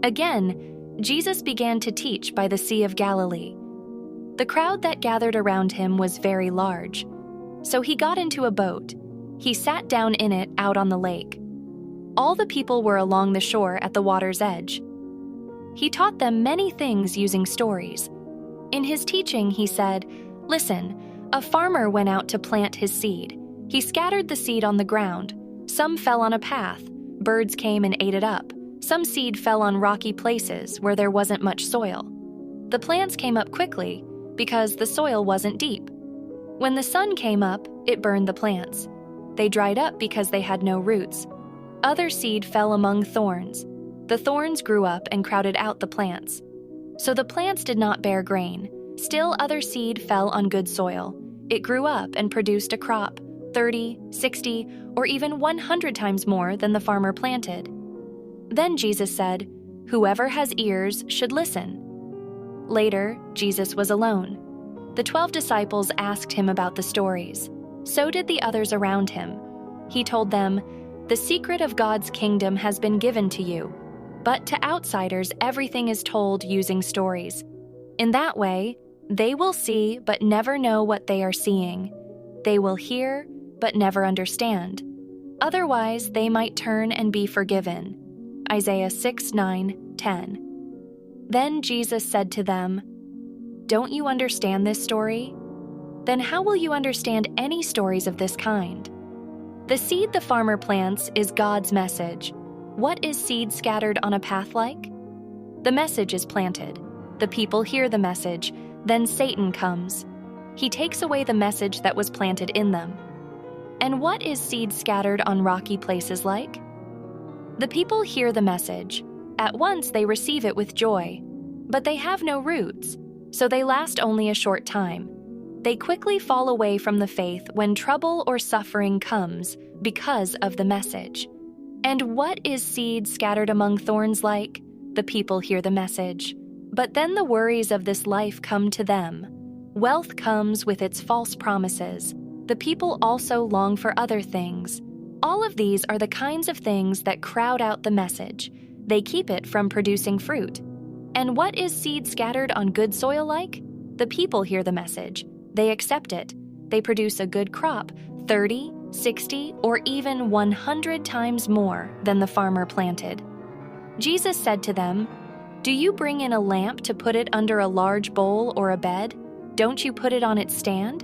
Again, Jesus began to teach by the Sea of Galilee. The crowd that gathered around him was very large. So he got into a boat. He sat down in it out on the lake. All the people were along the shore at the water's edge. He taught them many things using stories. In his teaching, he said, "Listen, a farmer went out to plant his seed. He scattered the seed on the ground. Some fell on a path. Birds came and ate it up. Some seed fell on rocky places where there wasn't much soil. The plants came up quickly because the soil wasn't deep. When the sun came up, it burned the plants. They dried up because they had no roots. Other seed fell among thorns. The thorns grew up and crowded out the plants. So the plants did not bear grain. Still other seed fell on good soil. It grew up and produced a crop, 30, 60, or even 100 times more than the farmer planted." Then Jesus said, "Whoever has ears should listen." Later, Jesus was alone. The 12 disciples asked him about the stories. So did the others around him. He told them, "The secret of God's kingdom has been given to you, but to outsiders everything is told using stories. In that way, they will see but never know what they are seeing. They will hear but never understand. Otherwise, they might turn and be forgiven." Isaiah 6:9-10. Then Jesus said to them, "Don't you understand this story? Then how will you understand any stories of this kind? The seed the farmer plants is God's message. What is seed scattered on a path like? The message is planted. The people hear the message. Then Satan comes. He takes away the message that was planted in them. And what is seed scattered on rocky places like? The people hear the message. At once they receive it with joy. But they have no roots, so they last only a short time. They quickly fall away from the faith when trouble or suffering comes because of the message. And what is seed scattered among thorns like? The people hear the message. But then the worries of this life come to them. Wealth comes with its false promises. The people also long for other things. All of these are the kinds of things that crowd out the message. They keep it from producing fruit. And what is seed scattered on good soil like? The people hear the message. They accept it. They produce a good crop, 30, 60, or even 100 times more than the farmer planted. Jesus said to them, "Do you bring in a lamp to put it under a large bowl or a bed? Don't you put it on its stand?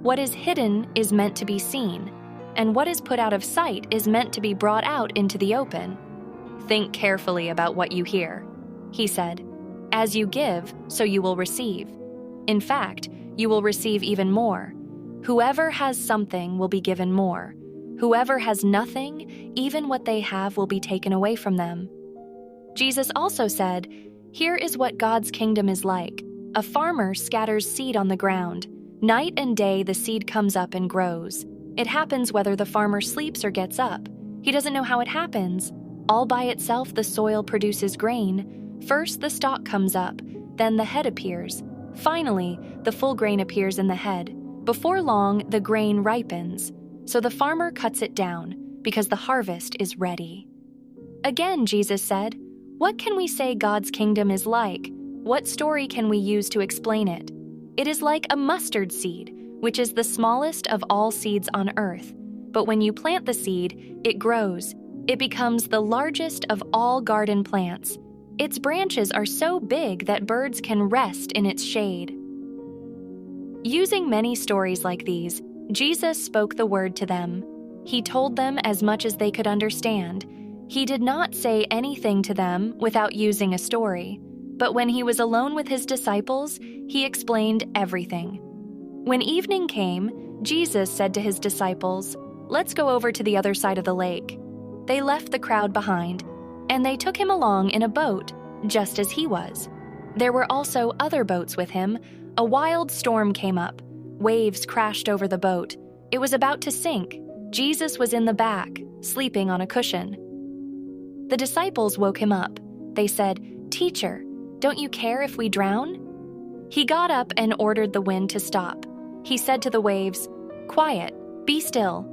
What is hidden is meant to be seen, and what is put out of sight is meant to be brought out into the open. Think carefully about what you hear," he said. "As you give, so you will receive. In fact, you will receive even more. Whoever has something will be given more. Whoever has nothing, even what they have will be taken away from them." Jesus also said, "Here is what God's kingdom is like. A farmer scatters seed on the ground. Night and day the seed comes up and grows. It happens whether the farmer sleeps or gets up. He doesn't know how it happens. All by itself the soil produces grain. First the stalk comes up, then the head appears. Finally, the full grain appears in the head. Before long, the grain ripens. So the farmer cuts it down, because the harvest is ready." Again, Jesus said, "What can we say God's kingdom is like? What story can we use to explain it? It is like a mustard seed, which is the smallest of all seeds on earth. But when you plant the seed, it grows. It becomes the largest of all garden plants. Its branches are so big that birds can rest in its shade." Using many stories like these, Jesus spoke the word to them. He told them as much as they could understand. He did not say anything to them without using a story. But when he was alone with his disciples, he explained everything. When evening came, Jesus said to his disciples, "Let's go over to the other side of the lake." They left the crowd behind, and they took him along in a boat, just as he was. There were also other boats with him. A wild storm came up. Waves crashed over the boat. It was about to sink. Jesus was in the back, sleeping on a cushion. The disciples woke him up. They said, "Teacher, don't you care if we drown?" He got up and ordered the wind to stop. He said to the waves, "Quiet, be still."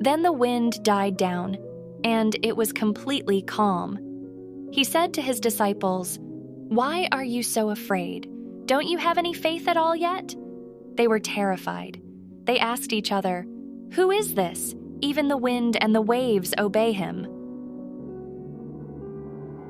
Then the wind died down, and it was completely calm. He said to his disciples, "Why are you so afraid? Don't you have any faith at all yet?" They were terrified. They asked each other, "Who is this? Even the wind and the waves obey him."